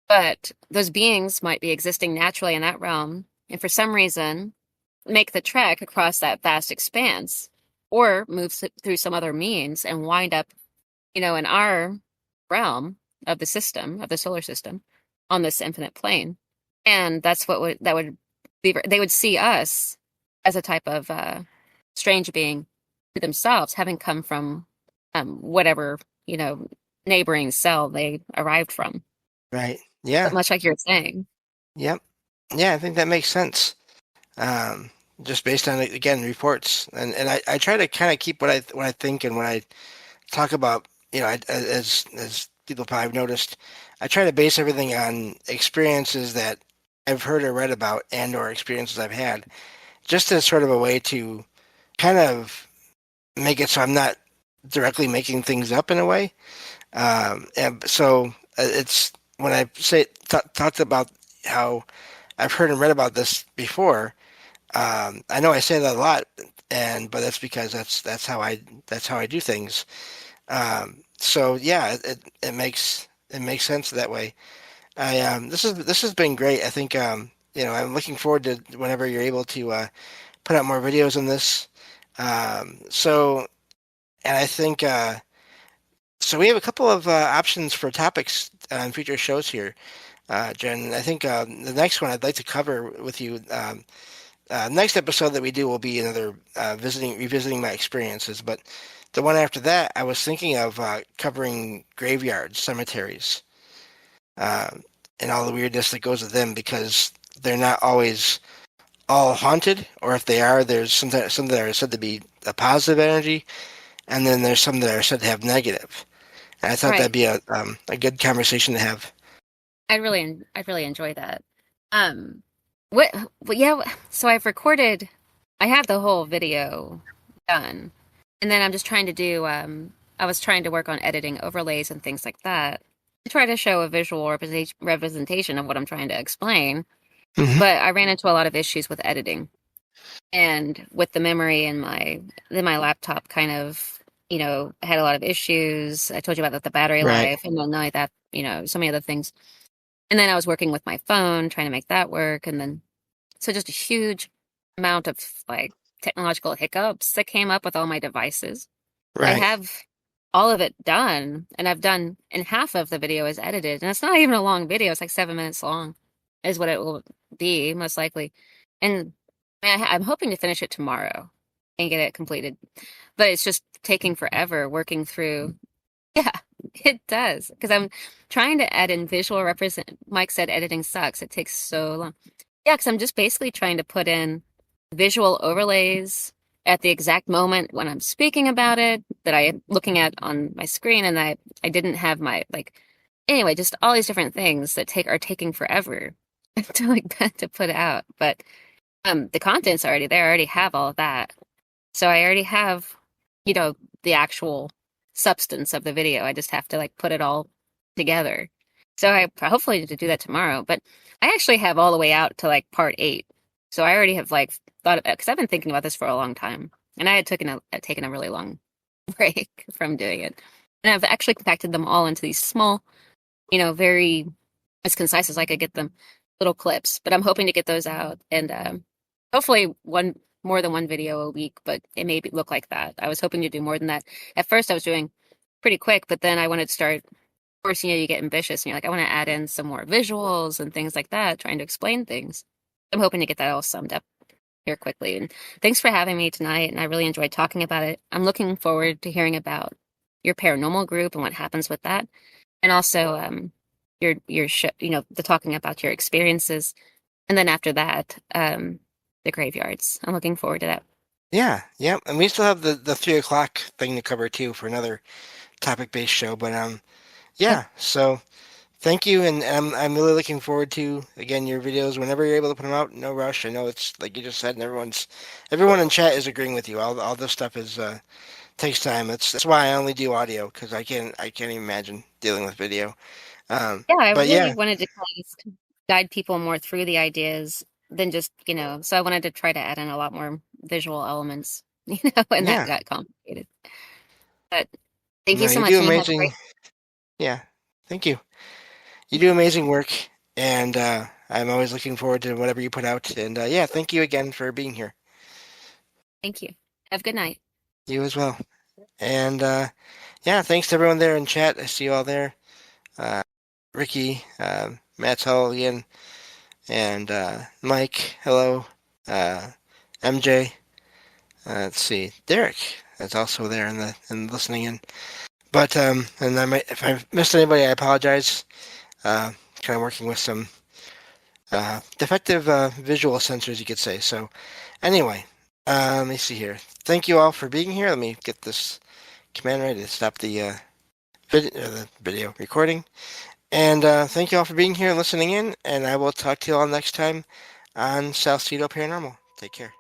But those beings might be existing naturally in that realm, and for some reason, make the trek across that vast expanse, or move through some other means and wind up, in our realm of the system, of the solar system, on this infinite plane. And that's that would be, they would see us as a type of strange being to themselves, having come from whatever, neighboring cell they arrived from. Right. But Yeah. much like you're saying. Yep. Yeah, I think that makes sense. Um, just based on, again, reports. And I try to kind of keep what I think and what I talk about. As people probably have noticed, I try to base everything on experiences that I've heard or read about and/or experiences I've had, just as sort of a way to kind of make it so I'm not directly making things up in a way. And so it's when I talked about how I've heard and read about this before. I know I say that a lot, but that's because that's how I do things. So yeah, it makes sense that way. This has been great. I think I'm looking forward to whenever you're able to put out more videos on this. So and I think so we have a couple of options for topics on future shows here, Jen. I think the next one I'd like to cover with you. Next episode that we do will be another revisiting my experiences. But the one after that, I was thinking of covering graveyards, cemeteries, uh, and all the weirdness that goes with them because they're not always all haunted, or if they are, there's some that are said to be a positive energy, and then there's some that are said to have negative. And I thought that'd Right. be a good conversation to have. I'd really enjoy that. Um, what? Well, yeah. So I've recorded. I have the whole video done, and then I'm just trying to do. I was trying to work on editing overlays and things like that to try to show a visual representation of what I'm trying to explain. Hmm. But I ran into a lot of issues with editing and with the memory in my laptop. Kind of, had a lot of issues. I told you about the battery Right. life, and then like that, so many other things. And then I was working with my phone, trying to make that work. And then, so just a huge amount of like technological hiccups that came up with all my devices. I Right. have all of it done, and and half of the video is edited. And it's not even a long video, it's like 7 minutes long, is what it will be, most likely. And I'm hoping to finish it tomorrow and get it completed. But it's just taking forever working through. Yeah, it does. Because I'm trying to add in visual represent. Mike said editing sucks. It takes so long. Yeah, because I'm just basically trying to put in visual overlays at the exact moment when I'm speaking about it that I am looking at on my screen, and I didn't have my like. Anyway, just all these different things that are taking forever to to put out. But the content's already there. I already have all of that. So I already have, you know, the actual substance of the video. I just have to like put it all together. So I hopefully to do that tomorrow. But I actually have all the way out to like part 8. So I already have like thought about, because I've been thinking about this for a long time, and I had taken a really long break from doing it, and I've actually compacted them all into these small, very as concise as I could get them, little clips. But I'm hoping to get those out, and hopefully one more than one video a week, but it may look like that. I was hoping to do more than that. At first I was doing pretty quick, but then I wanted to start, of course, you get ambitious and you're like, I want to add in some more visuals and things like that, trying to explain things. I'm hoping to get that all summed up here quickly. And thanks for having me tonight, and I really enjoyed talking about it. I'm looking forward to hearing about your paranormal group and what happens with that. And also your the talking about your experiences. And then after that, the graveyards. I'm looking forward to that. Yeah. Yeah. And we still have the 3 o'clock thing to cover too for another topic-based show. But Yep. yeah. So thank you, and I'm really looking forward to again your videos whenever you're able to put them out. No rush. I know it's like you just said, and everyone in chat is agreeing with you. All this stuff is takes time. That's why I only do audio because I can't even imagine dealing with video. Yeah, I But really yeah, wanted to kind of just guide people more through the ideas than just, so I wanted to try to add in a lot more visual elements, and that yeah. got complicated. But thank you No, so you do much, and you have a amazing. great Yeah. Thank you. You do amazing work, and I'm always looking forward to whatever you put out. And yeah, thank you again for being here. thank you. Have a good night. You as well. And yeah, thanks to everyone there in chat. I see you all there. Uh, Ricky, Matt's Hall again, and Mike, hello. Uh, MJ, let's see, Derek is also there in the listening in. But and if I missed anybody, I apologize. Kind of working with some defective visual sensors, you could say. So anyway, let me see here. Thank you all for being here. Let me get this command ready to stop the video recording. And thank you all for being here and listening in. And I will talk to you all next time on Salsido Paranormal. Take care.